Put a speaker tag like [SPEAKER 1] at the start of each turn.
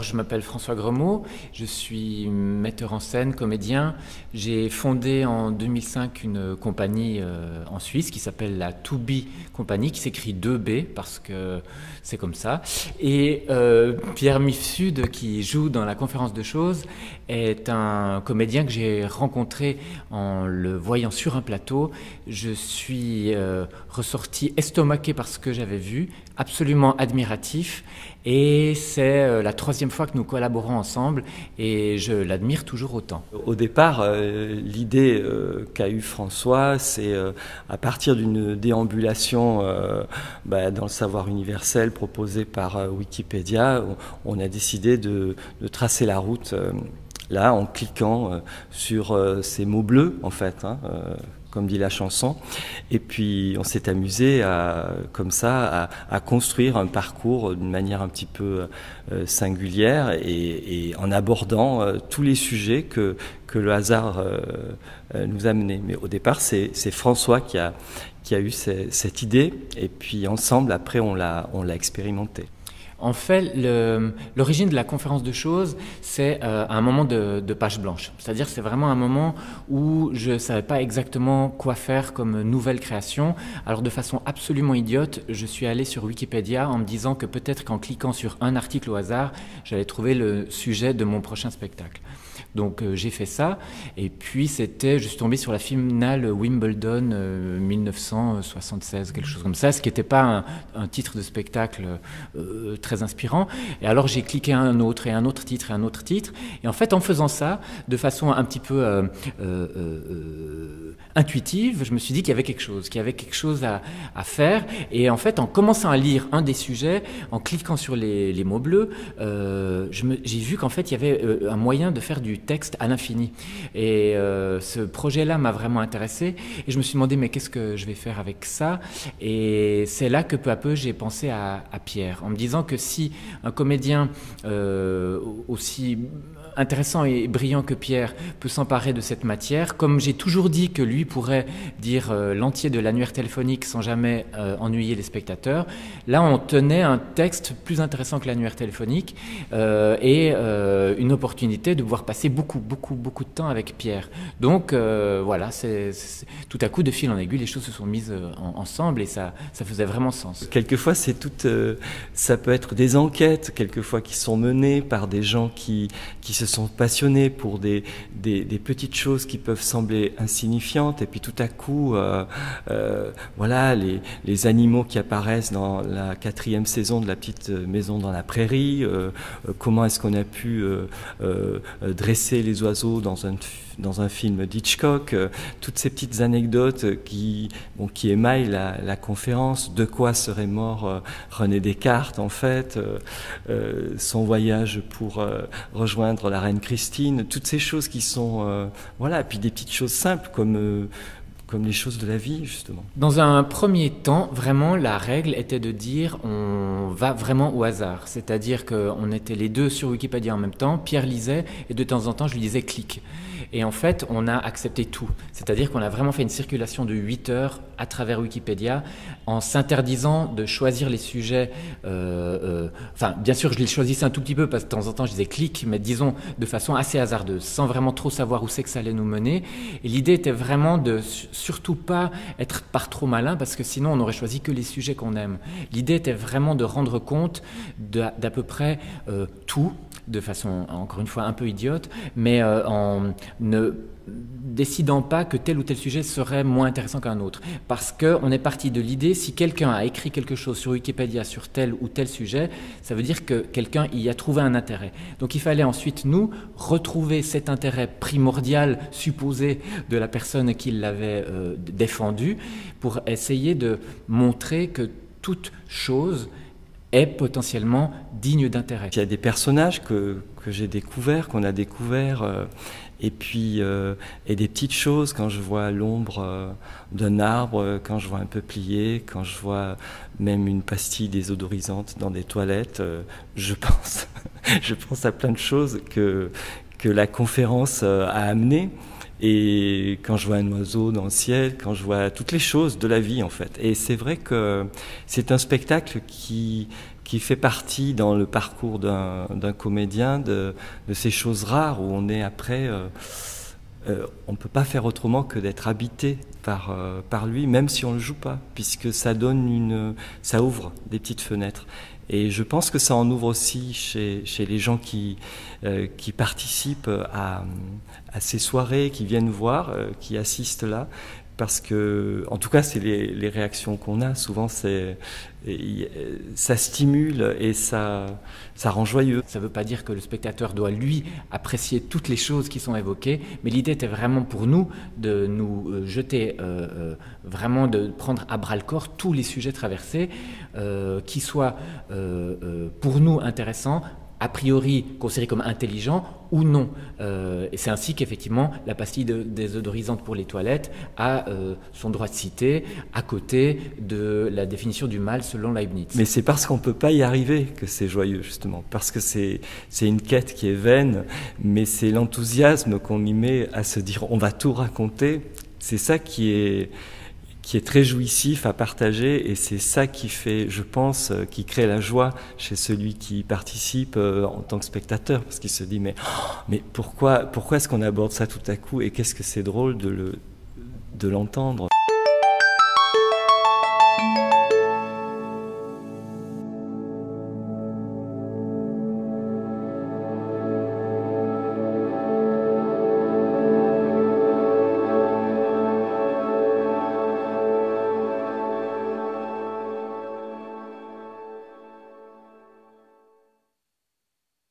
[SPEAKER 1] Je m'appelle François Gremaud, je suis metteur en scène, comédien. J'ai fondé en 2005 une compagnie en Suisse qui s'appelle la To Be Company, qui s'écrit 2B parce que c'est comme ça. Et Pierre Mifsud, qui joue dans la conférence de choses, est un comédien que j'ai rencontré en le voyant sur un plateau. Je suis ressorti estomaqué par ce que j'avais vu, absolument admiratif. Et c'est la troisième fois que nous collaborons ensemble et je l'admire toujours autant.
[SPEAKER 2] Au départ, l'idée qu'a eue François, c'est à partir d'une déambulation dans le savoir universel proposé par Wikipédia, on a décidé de tracer la route là en cliquant sur ces mots bleus en fait. Comme dit la chanson, et puis on s'est amusé comme ça à construire un parcours d'une manière un petit peu singulière et en abordant tous les sujets que le hasard nous a menés. Mais au départ, c'est François qui a eu cette idée, et puis ensemble, après, on l'a expérimenté.
[SPEAKER 1] En fait, l'origine de la conférence de choses, c'est un moment de page blanche. C'est-à-dire, c'est vraiment un moment où je ne savais pas exactement quoi faire comme nouvelle création. Alors, de façon absolument idiote, je suis allé sur Wikipédia en me disant que peut-être qu'en cliquant sur un article au hasard, j'allais trouver le sujet de mon prochain spectacle. Donc j'ai fait ça, et puis je suis tombé sur la finale Wimbledon 1976, quelque chose comme ça, ce qui n'était pas un titre de spectacle très inspirant. Et alors j'ai cliqué un autre, et un autre titre, et un autre titre, et en fait en faisant ça, de façon un petit peu intuitive, je me suis dit qu'il y avait quelque chose à faire, et en fait en commençant à lire un des sujets, en cliquant sur les mots bleus, j'ai vu qu'en fait il y avait un moyen de faire du texte à l'infini. Et ce projet-là m'a vraiment intéressé, et je me suis demandé mais qu'est-ce que je vais faire avec ça, et c'est là que peu à peu j'ai pensé à Pierre, en me disant que si un comédien aussi intéressant et brillant que Pierre peut s'emparer de cette matière, comme j'ai toujours dit que lui pourrait dire l'entier de l'annuaire téléphonique sans jamais ennuyer les spectateurs, là on tenait un texte plus intéressant que l'annuaire téléphonique et une opportunité de pouvoir passer beaucoup de temps avec Pierre. Donc voilà, tout à coup, de fil en aiguille, les choses se sont mises ensemble, et ça faisait vraiment sens.
[SPEAKER 2] Quelquefois, ça peut être des enquêtes, quelquefois qui sont menées par des gens qui se sont passionnés pour des petites choses qui peuvent sembler insignifiantes, et puis tout à coup, voilà, les animaux qui apparaissent dans la 4e saison de La Petite Maison dans la Prairie, comment est-ce qu'on a pu dresser les oiseaux dans un film d'Hitchcock, toutes ces petites anecdotes qui émaillent la conférence. De quoi serait mort René Descartes en fait, son voyage pour rejoindre la reine Christine, toutes ces choses qui sont voilà, et puis des petites choses simples comme les choses de la vie, justement.
[SPEAKER 1] Dans un premier temps, vraiment, la règle était de dire on va vraiment au hasard. C'est-à-dire qu'on était les deux sur Wikipédia en même temps, Pierre lisait, et de temps en temps, je lui disais clique. Et en fait, on a accepté tout. C'est-à-dire qu'on a vraiment fait une circulation de 8 heures à travers Wikipédia, en s'interdisant de choisir les sujets. Enfin, bien sûr, je les choisissais un tout petit peu, parce que de temps en temps, je disais clique, mais disons de façon assez hasardeuse, sans vraiment trop savoir où c'est que ça allait nous mener. Et l'idée était vraiment de surtout pas être par trop malin, parce que sinon on n'aurait choisi que les sujets qu'on aime. L'idée était vraiment de rendre compte d'à peu près tout, de façon encore une fois un peu idiote, mais en ne décidant pas que tel ou tel sujet serait moins intéressant qu'un autre. Parce qu'on est parti de l'idée, si quelqu'un a écrit quelque chose sur Wikipédia sur tel ou tel sujet, ça veut dire que quelqu'un y a trouvé un intérêt. Donc il fallait ensuite, nous, retrouver cet intérêt primordial supposé de la personne qui l'avait défendu, pour essayer de montrer que toute chose est potentiellement digne d'intérêt.
[SPEAKER 2] Il y a des personnages que j'ai découverts, qu'on a découverts, et puis et des petites choses, quand je vois l'ombre d'un arbre, quand je vois un peuplier, quand je vois même une pastille désodorisante dans des toilettes, je pense à plein de choses que la conférence a amenées. Et quand je vois un oiseau dans le ciel, quand je vois toutes les choses de la vie en fait. Et c'est vrai que c'est un spectacle qui qui fait partie dans le parcours d'un comédien de ces choses rares où on est après, on ne peut pas faire autrement que d'être habité par lui, même si on ne le joue pas, puisque ça ça ouvre des petites fenêtres. Et je pense que ça en ouvre aussi chez les gens qui participent à ces soirées, qui viennent voir, qui assistent là. Parce que, en tout cas, c'est les réactions qu'on a. Souvent, ça stimule et ça rend joyeux.
[SPEAKER 1] Ça ne veut pas dire que le spectateur doit, lui, apprécier toutes les choses qui sont évoquées, mais l'idée était vraiment pour nous de nous jeter, vraiment de prendre à bras-le-corps tous les sujets traversés, qui soient pour nous intéressants, a priori considérés comme intelligents ou non. Et c'est ainsi qu'effectivement la pastille désodorisante pour les toilettes a son droit de cité à côté de la définition du mal selon Leibniz.
[SPEAKER 2] Mais c'est parce qu'on ne peut pas y arriver que c'est joyeux, justement. Parce que c'est une quête qui est vaine, mais c'est l'enthousiasme qu'on y met à se dire on va tout raconter. C'est ça qui est très jouissif à partager, et c'est ça qui fait, je pense, qui crée la joie chez celui qui participe en tant que spectateur, parce qu'il se dit mais pourquoi est-ce qu'on aborde ça tout à coup, et qu'est-ce que c'est drôle de l'entendre.